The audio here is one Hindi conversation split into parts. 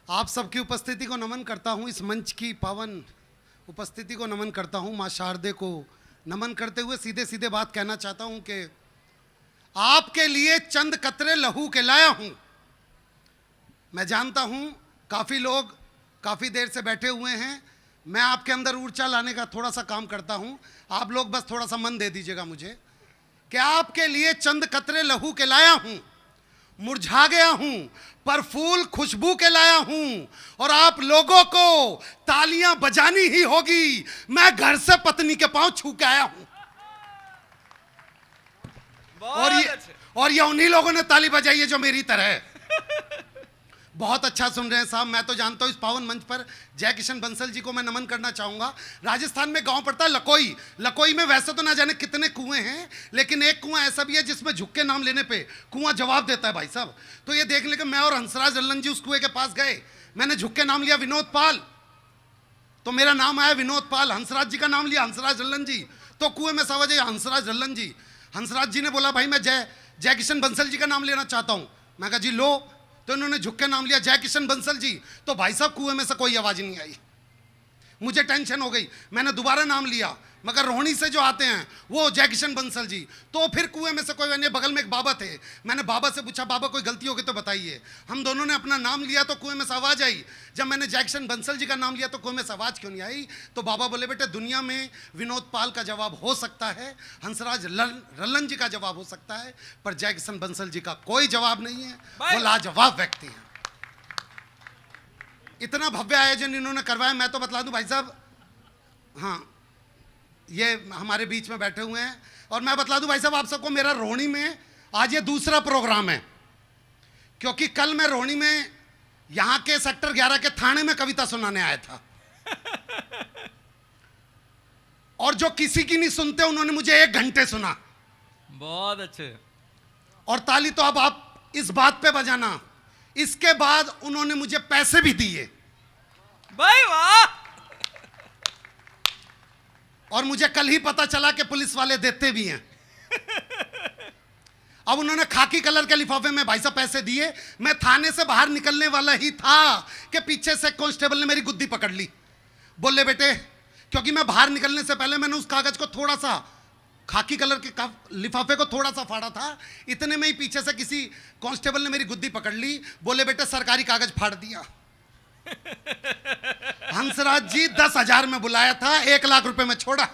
आप सबकी उपस्थिति को नमन करता हूँ, इस मंच की पावन उपस्थिति को नमन करता हूँ। माँ शारदे को नमन करते हुए सीधे सीधे बात कहना चाहता हूँ कि आपके लिए चंद कतरे लहू के लाया हूँ। मैं जानता हूँ काफ़ी लोग काफ़ी देर से बैठे हुए हैं, मैं आपके अंदर ऊर्जा लाने का थोड़ा सा काम करता हूँ, आप लोग बस थोड़ा सा मन दे दीजिएगा मुझे कि आपके लिए चंद कतरे लहू के लाया हूँ। मुरझा गया हूं पर फूल खुशबू के लाया हूं और आप लोगों को तालियां बजानी ही होगी। मैं घर से पत्नी के पांव छू के आया हूं और ये उन्हीं लोगों ने ताली बजाई है जो मेरी तरह है। बहुत अच्छा सुन रहे हैं साहब। मैं तो जानता हूं इस पावन मंच पर जय किशन बंसल जी को मैं नमन करना चाहूंगा। राजस्थान में गांव पड़ता है लकोई। लकोई में वैसे तो ना जाने कितने कुएं हैं, लेकिन एक कुआं ऐसा भी है जिसमें झुक के नाम लेने पे कुआं जवाब देता है भाई साहब। तो ये देख लेकर मैं और हंसराज लल्लन जी उस कुएं के पास गए, मैंने झुक के नाम लिया विनोद पाल, तो मेरा नाम आया विनोद पाल। हंसराज जी का नाम लिया हंसराज लल्लन जी, तो कुएं में सवाज हंसराज लल्लन जी। हंसराज जी ने बोला भाई मैं जय किशन बंसल जी का नाम लेना चाहता हूं। मैं कहा जी लो, तो इन्होंने झुक के नाम लिया जय किशन बंसल जी। तो भाई साहब कुएं में से कोई आवाज नहीं आई, मुझे टेंशन हो गई। मैंने दोबारा नाम लिया, मगर रोहिणी से जो आते हैं वो जय किशन बंसल जी। तो फिर कुएं में से कोई नहीं, बगल में एक बाबा थे, मैंने बाबा से पूछा बाबा कोई गलती होगी तो बताइए। हम दोनों ने अपना नाम लिया तो कुएं में से आवाज आई। जब मैंने जय किशन बंसल जी का नाम लिया तो कुएं में से आवाज क्यों नहीं आई? तो बाबा बोले बेटे दुनिया में विनोद पाल का जवाब हो सकता है, हंसराज लल्लन जी का जवाब हो सकता है, पर जय किशन बंसल जी का कोई जवाब नहीं है। वो लाजवाब व्यक्ति है। इतना भव्य आयोजन इन्होंने करवाया। मैं तो बतला दूं भाई साहब, हाँ ये हमारे बीच में बैठे हुए हैं, और मैं बतला दूं भाई साहब आप सबको मेरा रोहिणी में आज ये दूसरा प्रोग्राम है, क्योंकि कल मैं रोहिणी में यहां के सेक्टर 11 के थाने में कविता सुनाने आया था। और जो किसी की नहीं सुनते उन्होंने मुझे 1 घंटे सुना। बहुत अच्छे। और ताली तो अब आप इस बात पे बजाना, इसके बाद उन्होंने मुझे पैसे भी दिए भाई वाह। और मुझे कल ही पता चला कि पुलिस वाले देते भी हैं। अब उन्होंने खाकी कलर के लिफाफे में भाई साहब पैसे दिए। मैं थाने से बाहर निकलने वाला ही था कि पीछे से कांस्टेबल ने मेरी गुद्दी पकड़ ली। बोले बेटे, क्योंकि मैं बाहर निकलने से पहले मैंने उस कागज को थोड़ा सा, खाकी कलर के लिफाफे को थोड़ा सा फाड़ा था, इतने में ही पीछे से किसी कांस्टेबल ने मेरी गुद्दी पकड़ ली। बोले बेटे सरकारी कागज फाड़ दिया। हंसराज जी 10,000 में बुलाया था, 1 लाख रुपए में छोड़ा।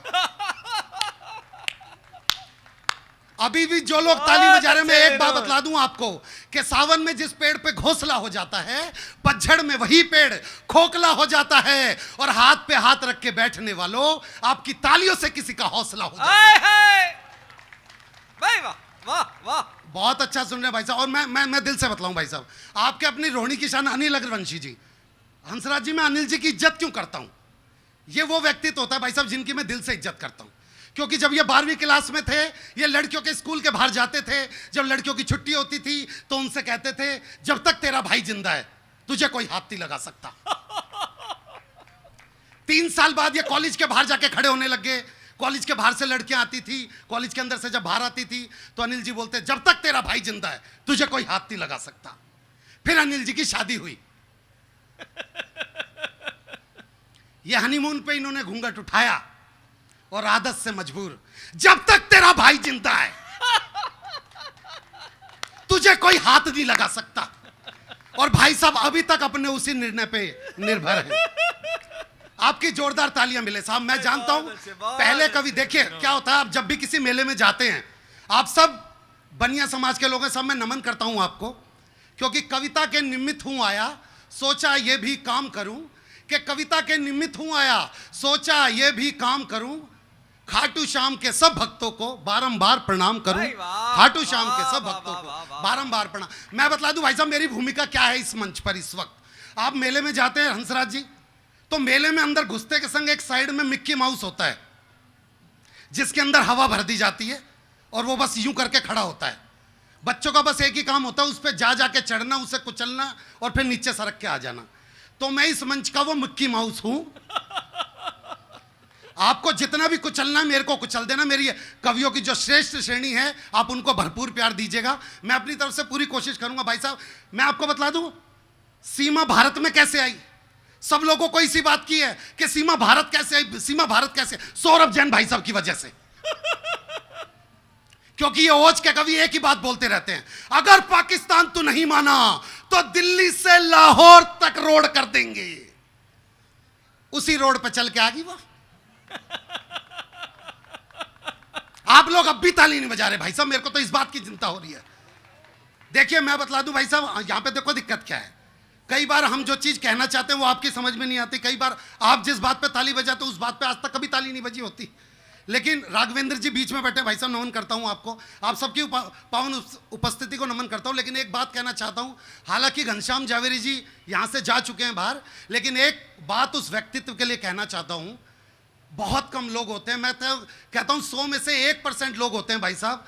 अभी भी जो लोग ताली बजा रहे हैं, मैं एक बात बतला दूं आपको कि सावन में जिस पेड़ पे घोंसला हो जाता है, पतझड़ में वही पेड़ खोखला हो जाता है। और हाथ पे हाथ रख के बैठने वालों, आपकी तालियों से किसी का हौसला हो जाता है। भाई वाह वाह वाह, बहुत अच्छा सुन रहे हैं भाई साहब। और मैं दिल से बतलाऊं भाई साहब, आपके अपनी रोहिणी की शान अनिल अग्रवंशी जी। हंसराज जी, मैं अनिल जी की इज्जत क्यों करता हूं? ये वो व्यक्तित्व होता है भाई साहब जिनकी मैं दिल से इज्जत करता हूं। क्योंकि जब ये 12वीं क्लास में थे, ये लड़कियों के स्कूल के बाहर जाते थे। जब लड़कियों की छुट्टी होती थी तो उनसे कहते थे जब तक तेरा भाई जिंदा है तुझे कोई हाथ नहीं लगा सकता। 3 साल बाद ये कॉलेज के बाहर जाके खड़े होने लग गए। कॉलेज के बाहर से लड़कियां आती थी, कॉलेज के अंदर से जब बाहर आती थी तो अनिल जी बोलते जब तक तेरा भाई जिंदा है तुझे कोई हाथ नहीं लगा सकता। फिर अनिल जी की शादी हुई। ये हनीमून पे इन्होंने घूंघट उठाया और आदत से मजबूर, जब तक तेरा भाई जिंदा है तुझे कोई हाथ नहीं लगा सकता। और भाई साहब अभी तक अपने उसी निर्णय पे निर्भर है। आपकी जोरदार तालियां मिले साहब। मैं जानता हूं पहले कभी देखिए क्या होता है, आप जब भी किसी मेले में जाते हैं, आप सब बनिया समाज के लोग हैं, सब मैं नमन करता हूं आपको, क्योंकि कविता के निमित्त हूं आया, सोचा ये भी काम करूं, कि कविता के निमित्त हूं आया, सोचा ये भी काम करूं, खाटू श्याम के सब भक्तों को बारंबार प्रणाम करूं। खाटू श्याम के सब भक्तों को बारंबार प्रणाम। मैं बतला दूं भाई साहब मेरी भूमिका क्या है इस मंच पर। इस वक्त आप मेले में जाते हैं हंसराज जी, तो मेले में अंदर घुसते के संग एक साइड में मिक्की माउस होता है, जिसके अंदर हवा भर दी जाती है और वो बस यूं करके खड़ा होता है। बच्चों का बस एक ही काम होता है, उस पर जा जाके चढ़ना, उसे कुचलना और फिर नीचे सरक के आ जाना। तो मैं इस मंच का वो मिक्की माउस हूं। आपको जितना भी कुचलना है मेरे को कुचल देना। मेरी कवियों की जो श्रेष्ठ श्रेणी है आप उनको भरपूर प्यार दीजिएगा। मैं अपनी तरफ से पूरी कोशिश करूंगा। भाई साहब मैं आपको बतला दूं, सीमा भारत में कैसे आई? सब लोगों को इसी बात की है कि सीमा भारत कैसे आई, सीमा भारत कैसे? सौरभ जैन भाई साहब की वजह से। क्योंकि ये ओज के कवि एक ही बात बोलते रहते हैं, अगर पाकिस्तान तू नहीं माना तो दिल्ली से लाहौर तक रोड कर देंगे। उसी रोड पे चल के आ गई वो। आप लोग अब भी ताली नहीं बजा रहे भाई साहब, मेरे को तो इस बात की चिंता हो रही है। देखिए मैं बतला दूं भाई साहब, यहां पे देखो दिक्कत क्या है। कई बार हम जो चीज कहना चाहते हैं वो आपकी समझ में नहीं आती। कई बार आप जिस बात पे ताली बजाते हो उस बात पे आज तक कभी ताली नहीं बजी होती। लेकिन राघवेंद्र जी बीच में बैठे, भाई साहब नमन करता हूं आपको, आप सबकी पावन उपस्थिति को नमन करता हूं। लेकिन एक बात कहना चाहता हूं, हालांकि घनश्याम जावेरी जी यहां से जा चुके हैं बाहर, लेकिन एक बात उस व्यक्तित्व के लिए कहना चाहता हूं। बहुत कम लोग होते हैं, मैं तो कहता हूं 100 में से 1% लोग होते हैं भाई साहब,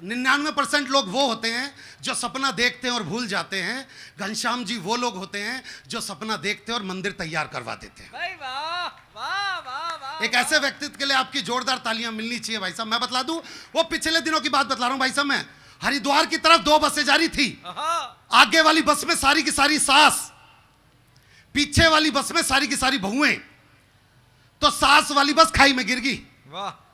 99% लोग वो होते हैं जो सपना देखते हैं और भूल जाते हैं। घनश्याम जी वो लोग होते हैं जो सपना देखते हैं और मंदिर तैयार करवा देते हैं। भाई वाह वाह वाह वाह। एक ऐसे व्यक्तित्व के लिए आपकी जोरदार तालियां मिलनी चाहिए भाई साहब। मैं बतला दूं, वो पिछले दिनों की बात बतला रहा हूं भाई साहब। मैं हरिद्वार की तरफ 2 बसें जा रही थी। आगे वाली बस में सारी की सारी सास, पीछे वाली बस में सारी की सारी बहुएं। तो सास वाली बस खाई में गिर गई। वाह।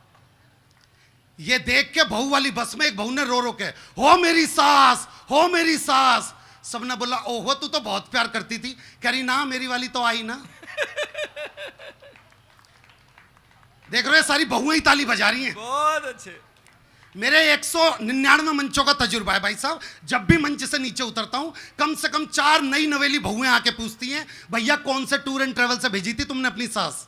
ये देख के बहू वाली बस में एक बहू ने रो रो के, हो मेरी सास, हो मेरी सास। सबने बोला ओहो तू तो बहुत प्यार करती थी। कह रही ना मेरी वाली तो आई ना। देख रहे हो सारी बहुएं ही ताली बजा रही हैं। बहुत अच्छे। मेरे 199 मंचों का तजुर्बा है भाई साहब। जब भी मंच से नीचे उतरता हूं कम से कम 4 नई नवेली बहुएं आके पूछती हैं, भैया कौन से टूर एंड ट्रेवल से भेजी थी तुमने अपनी सास?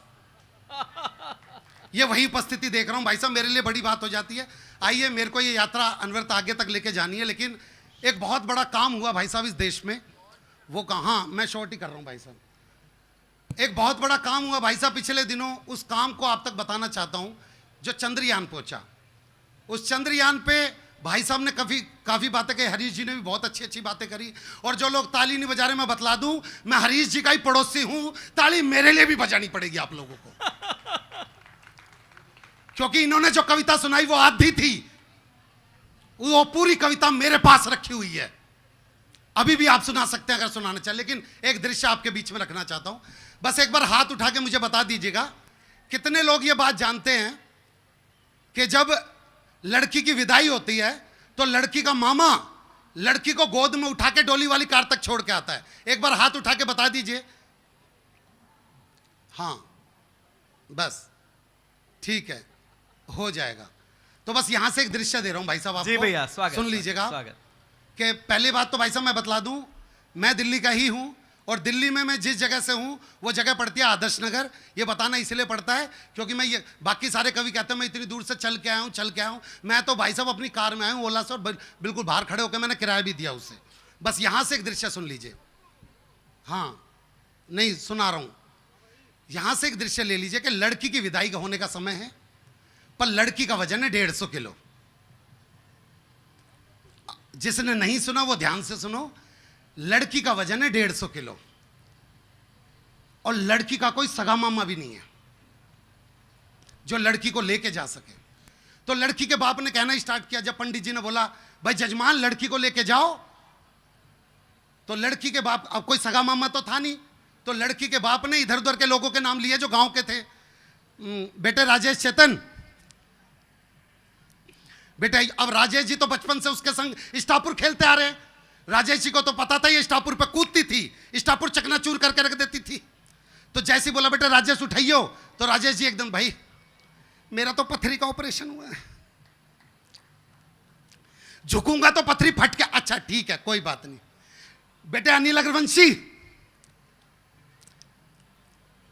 ये वही उपस्थिति देख रहा हूं भाई साहब, मेरे लिए बड़ी बात हो जाती है। आइए, मेरे को ये यात्रा अनवरत आगे तक लेके जानी है, लेकिन एक बहुत बड़ा काम हुआ भाई साहब इस देश में। वो कहाँ, मैं शॉर्ट ही कर रहा हूं भाई साहब। एक बहुत बड़ा काम हुआ भाई साहब पिछले दिनों, उस काम को आप तक बताना चाहता हूं। जो चंद्रयान पहुंचा, उस चंद्रयान पे भाई साहब ने काफी बातें कही, हरीश जी ने भी बहुत अच्छी अच्छी बातें करी। और जो लोग ताली नहीं बजा रहे, मैं बतला दूं, मैं हरीश जी का ही पड़ोसी हूं, ताली मेरे लिए भी बजानी पड़ेगी आप लोगों को। क्योंकि इन्होंने जो कविता सुनाई वो आधी थी, वो पूरी कविता मेरे पास रखी हुई है। अभी भी आप सुना सकते हैं अगर सुनाना चाहे, लेकिन एक दृश्य आपके बीच में रखना चाहता हूं। बस एक बार हाथ उठा के मुझे बता दीजिएगा, कितने लोग ये बात जानते हैं कि जब लड़की की विदाई होती है तो लड़की का मामा लड़की को गोद में उठा के डोली वाली कार तक छोड़ के आता है? एक बार हाथ उठा के बता दीजिए। हाँ बस ठीक है, हो जाएगा। तो बस यहां से एक दृश्य दे रहा हूं भाई साहब आपको। जी भैया, स्वागत। सुन लीजिएगा स्वागत। कि पहली बात तो भाई साहब मैं बतला दूं, मैं दिल्ली का ही हूं और दिल्ली में मैं जिस जगह से हूं वो जगह पड़ती है आदर्श नगर। ये बताना इसलिए पड़ता है क्योंकि मैं ये, बाकी सारे कवि कहते हैं मैं इतनी दूर से चल के आया हूं। मैं तो भाई साहब अपनी कार में आया हूं ओला से, और बिल्कुल बाहर खड़े होकर मैंने किराया भी दिया उससे। बस यहां से एक दृश्य सुन लीजिए। हाँ नहीं सुना रहा हूं, यहां से एक दृश्य ले लीजिए कि लड़की की विदाई का होने का समय है, पर लड़की का वजन है 150 किलो। जिसने नहीं सुना वो ध्यान से सुनो, लड़की का वजन है 150 किलो और लड़की का कोई सगा मामा भी नहीं है जो लड़की को लेके जा सके। तो लड़की के बाप ने कहना स्टार्ट किया, जब पंडित जी ने बोला भाई जजमान लड़की को लेके जाओ, तो लड़की के बाप, अब कोई सगा मामा तो था नहीं, तो लड़की के बाप ने इधर उधर के लोगों के नाम लिए जो गांव के थे। बेटे राजेश चेतन, बेटे अब राजेश जी तो बचपन से उसके संग स्टापुर खेलते आ रहे हैं। राजेश जी को तो पता था ये स्टापुर पे कूदती थी, स्टापुर चकनाचूर करके रख देती थी। तो जैसे बोला बेटा राजेश उठाइयो, तो राजेश जी एकदम, भाई मेरा तो पथरी का ऑपरेशन हुआ है, झुकूंगा तो पथरी फट के। अच्छा ठीक है कोई बात नहीं। बेटे अनिल अग्रवंशी,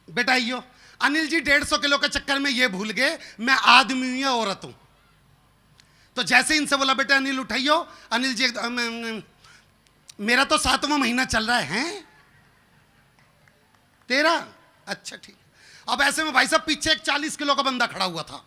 बेटा आइयो। अनिल जी 150 किलो के चक्कर में ये भूल गए मैं आदमी हूं या औरत हूं। तो जैसे इनसे बोला बेटा अनिल उठाइयो, अनिल जी मेरा तो 7वां महीना चल रहा है तेरा? अच्छा ठीक। अब ऐसे में भाई साहब पीछे एक 40 किलो का बंदा खड़ा हुआ था,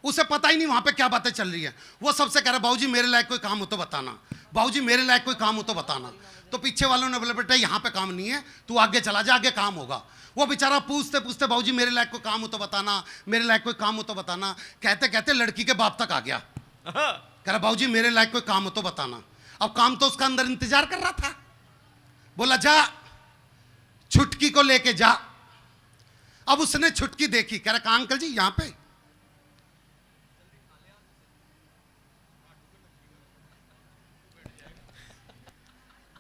उसे पता ही नहीं वहां पे क्या बातें चल रही है। वो सबसे कह रहा बाबूजी मेरे लायक कोई काम हो तो बताना, बाबूजी मेरे लायक कोई काम हो तो बताना। तो पीछे वालों ने बोला बेटा यहाँ पे काम नहीं है, तू आगे चला जा, आगे काम होगा। वो बेचारा पूछते पूछते बाबूजी मेरे लायक कोई काम हो तो बताना, मेरे लायक कोई काम हो तो बताना, कहते कहते लड़की के बाप तक आ गया। कह रहा बाबूजी मेरे लायक कोई काम हो तो बताना। अब काम तो उसका अंदर इंतजार कर रहा था। बोला जा छुटकी को लेके जा। अब उसने छुटकी देखी, कह रहा कहाँ अंकल जी, यहां पे।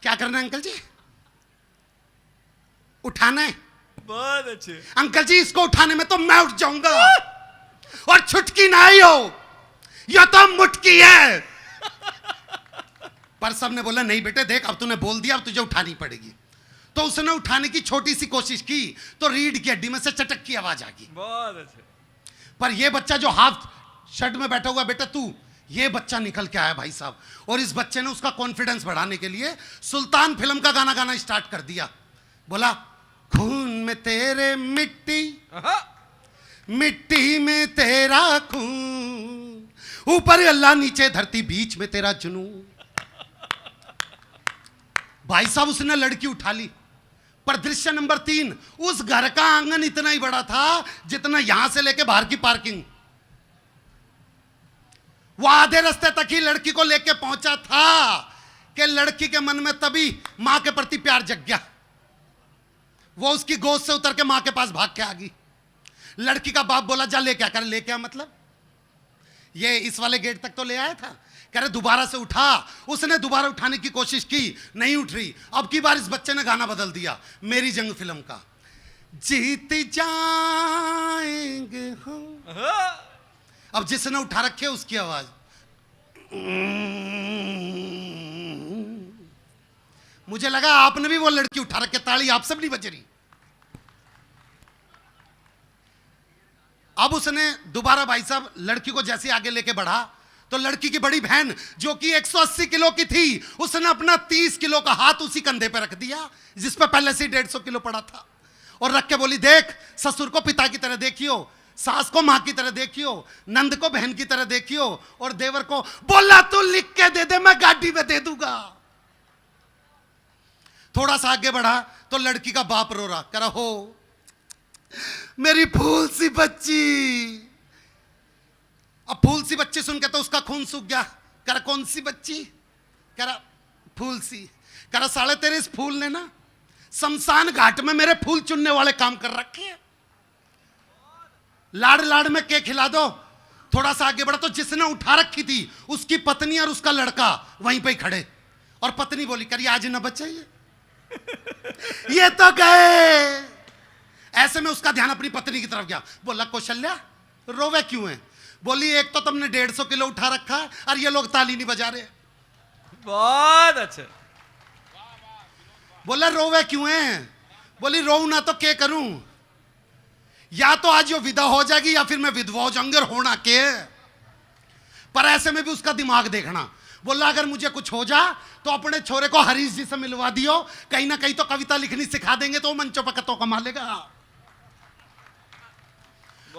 क्या करना है अंकल जी? उठाना है। बहुत अच्छे। अंकल जी इसको उठाने में तो मैं उठ जाऊंगा, और छुटकी ना आई हो, यह तो मुटकी है। पर सबने बोला नहीं बेटे देख, अब तूने बोल दिया, अब तुझे उठानी पड़ेगी। तो उसने उठाने की छोटी सी कोशिश की, तो रीढ़ की हड्डी में से चटक की आवाज आ गई। बहुत अच्छे। पर यह बच्चा जो हाफ शर्ट में बैठा हुआ, बेटा तू, ये बच्चा निकल के आया भाई साहब। और इस बच्चे ने उसका कॉन्फिडेंस बढ़ाने के लिए सुल्तान फिल्म का गाना गाना स्टार्ट कर दिया। बोला खून में तेरे मिट्टी, मिट्टी में तेरा खून, ऊपर अल्लाह नीचे धरती बीच में तेरा जुनून। भाई साहब उसने लड़की उठा ली। पर दृश्य नंबर 3, उस घर का आंगन इतना ही बड़ा था जितना यहां से लेके बाहर की पार्किंग। वो आधे रास्ते तक ही लड़की को लेके पहुंचा था कि लड़की के मन में तभी मां के प्रति प्यार जग गया। वो उसकी गोद से उतर के मां के पास भाग के आ गई। लड़की का बाप बोला जा लेके आ। कर लेके आ मतलब? ये इस वाले गेट तक तो ले आया था। कह रहे दोबारा से उठा। उसने दोबारा उठाने की कोशिश की, नहीं उठ रही। अब की बार इस बच्चे ने गाना बदल दिया, मेरी जंग फिल्म का, जीत जाएंगे हम। अब जिसने उठा रखे उसकी आवाज, मुझे लगा आपने भी वो लड़की उठा रखे, ताली आप सब नहीं बज रही। अब उसने दोबारा भाई साहब लड़की को जैसे आगे लेके बढ़ा, तो लड़की की बड़ी बहन जो कि 180 किलो की थी, उसने अपना 30 किलो का हाथ उसी कंधे पे रख दिया जिस पे पहले से 150 किलो पड़ा था, और रख के बोली देख, ससुर को पिता की तरह देखियो, सास को मां की तरह देखियो, नंद को बहन की तरह देखियो, और देवर को बोला तू लिख के दे दे, मैं गाड़ी में दे दूंगा। थोड़ा सा आगे बढ़ा तो लड़की का बाप रो रहा, कह रहा हो मेरी फूल सी बच्ची। अब फूल सी बच्ची सुन के तो उसका खून सूख गया। कह रहा कौन सी बच्ची? कह रहा फूल सी। कह रहा साले तेरे इस फूल ने ना शमशान घाट में मेरे फूल चुनने वाले काम कर रखे हैं। लाड़ लाड़ में के खिला दो। थोड़ा सा आगे बढ़ा तो जिसने उठा रखी थी उसकी पत्नी और उसका लड़का वहीं पे ही खड़े, और पत्नी बोली करिए आज न बचे ये तो गए। ऐसे में उसका ध्यान अपनी पत्नी की तरफ गया। बोला कौशल्या रोवे क्यों है? बोली एक तो तुमने 150 किलो उठा रखा है और ये लोग ताली नहीं बजा रहे। बहुत अच्छे। बोला रोवे क्यों है? बोली रो ना तो क्या करूं, या तो आज ये विदा हो जाएगी या फिर मैं विधवा हो जाऊंगी, और होना के। पर ऐसे में भी उसका दिमाग देखना। बोला अगर मुझे कुछ हो जा तो अपने छोरे को हरीश जी से मिलवा दियो, कहीं ना कहीं तो कविता लिखनी सिखा देंगे तो वो मंचों पर कतों कमा लेगा।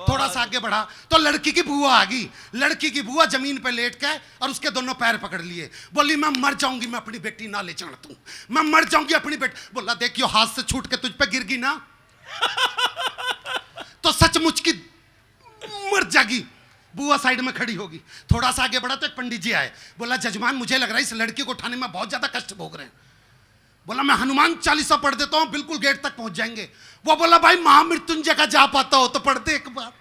थोड़ा सा आगे बढ़ा तो लड़की की बुआ आ गई। लड़की की बुआ जमीन पे लेट के और उसके दोनों पैर पकड़ लिए। बोली मैं मर जाऊंगी, मैं अपनी बेटी ना ले जाना तू, मैं मर जाऊंगी अपनी बेटी। बोला देखियो हाथ से छूट के तुझ पे गिर गई ना तो सचमुच की मर जागी। बुआ साइड में खड़ी होगी। थोड़ा सा आगे बढ़ा तो एक पंडित जी आए। बोला जजमान मुझे लग रहा है इस लड़की को उठाने में बहुत ज्यादा कष्ट भोग रहे हैं। बोला मैं हनुमान चालीसा पढ़ देता हूं, बिल्कुल गेट तक पहुंच जाएंगे। वो बोला भाई महामृत्युंजय का जा पाता हो तो पढ़ते एक बार।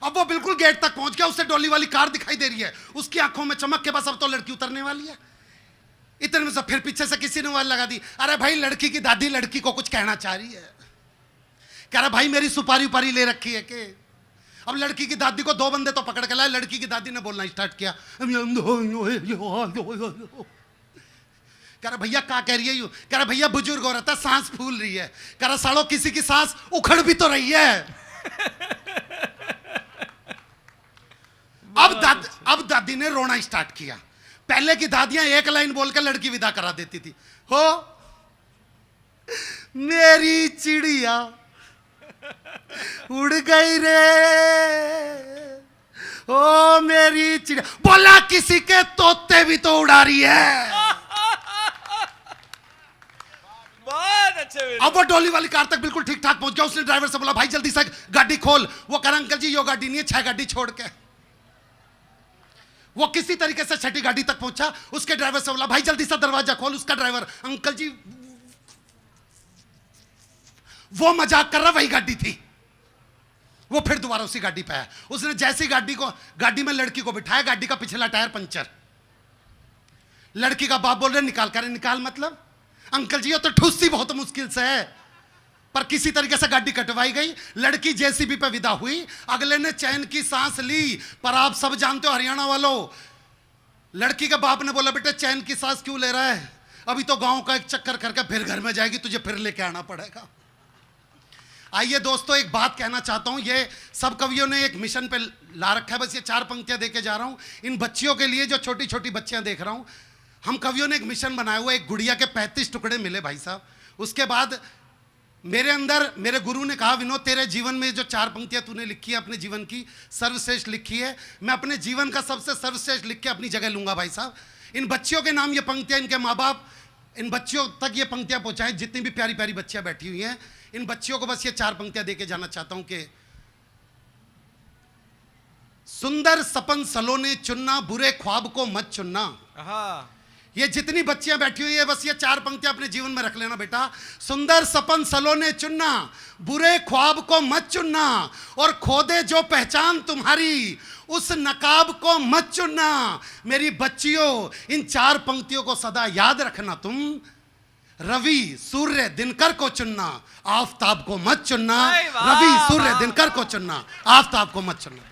अब वो बिल्कुल गेट तक पहुंच गया, उसे डोली वाली कार दिखाई दे रही है, उसकी आंखों में चमक के बस अब तो लड़की उतरने वाली है। इतने में से फिर पीछे से किसी ने आवाज लगा दी, अरे भाई लड़की की दादी लड़की को कुछ कहना चाह रही है। कह रहा भाई मेरी सुपारी उपारी ले रखी है के? अब लड़की की दादी को 2 बंदे तो पकड़ के लाए। लड़की की दादी ने बोलना स्टार्ट किया, कह रहा भैया क्या कह रही है यू? कह रहा भैया बुजुर्ग हो रहा था, सांस फूल रही है। कह रहा सालों किसी की सांस उखड़ भी तो रही है। अब दादी ने रोना स्टार्ट किया। पहले की दादियां एक लाइन बोल के लड़की विदा करा देती थी, हो मेरी चिड़िया उड़ गई रे, ओ मेरी चिड़िया। बोला किसी के तोते भी तो उड़ा रही है। बहुत अच्छे। अब वो डोली वाली कार तक बिल्कुल ठीक ठाक पहुंच गया। उसने ड्राइवर से बोला भाई जल्दी से गाड़ी खोल। वो कह रहा अंकल जी यो गाड़ी नहीं है, 6 गाड़ी छोड़ के। वो किसी तरीके से 6ठी गाड़ी तक पहुंचा। उसके ड्राइवर से बोला भाई जल्दी से दरवाजा खोल। उसका ड्राइवर अंकल जी वो मजाक कर रहा वही गाड़ी थी। वो फिर दोबारा उसी गाड़ी पे आया। उसने जैसी गाड़ी में लड़की को बिठाया, गाड़ी का पिछला टायर पंचर। लड़की का बाप बोल रहे निकाल, कर निकाल मतलब अंकल जी ये तो ठुस्सी बहुत मुश्किल से है, पर किसी तरीके से गाड़ी कटवाई गई। लड़की जेसीबी पे विदा हुई। अगले ने चैन की सांस ली। पर आप सब जानते हो हरियाणा वालों, लड़की के बाप ने बोला बेटे चैन की सांस क्यों ले रहा है, अभी तो गांव का एक चक्कर करके फिर घर में जाएगी, तुझे फिर लेके आना पड़ेगा। आइए दोस्तों, एक बात कहना चाहता हूं, ये सब कवियों ने एक मिशन पे ला रखा है। बस ये 4 पंक्तियां देके जा रहा हूं इन बच्चियों के लिए जो छोटी छोटी बच्चियां देख रहा हूं। हम कवियों ने एक मिशन बनाया हुआ, एक गुड़िया के 35 टुकड़े मिले भाई साहब। उसके बाद मेरे अंदर मेरे गुरु ने कहा विनोद तेरे जीवन में जो 4 पंक्तियां तूने लिखी है अपने जीवन की सर्वश्रेष्ठ लिखी है, मैं अपने जीवन का सबसे सर्वश्रेष्ठ लिख के अपनी जगह लूंगा भाई साहब। इन बच्चियों के नाम ये पंक्तियां, इनके माँ बाप इन बच्चियों तक ये पंक्तियां पहुंचाएं, जितनी भी प्यारी प्यारी बच्चियां बैठी हुई हैं। इन बच्चियों को बस ये 4 पंक्तियां देके जाना चाहता हूं कि सुंदर सपन सलोने चुनना, बुरे ख्वाब को मत चुनना। हाँ ये जितनी बच्चियां बैठी हुई है बस ये 4 पंक्तियां अपने जीवन में रख लेना बेटा। सुंदर सपन सलोने चुनना, बुरे ख्वाब को मत चुनना, और खोदे जो पहचान तुम्हारी उस नकाब को मत चुनना। मेरी बच्चियों इन 4 पंक्तियों को सदा याद रखना। तुम रवि सूर्य दिनकर को चुनना, आफताब को मत चुनना। अरे वाह, रवि सूर्य वाह। दिनकर को चुनना, आफताब को मत चुनना।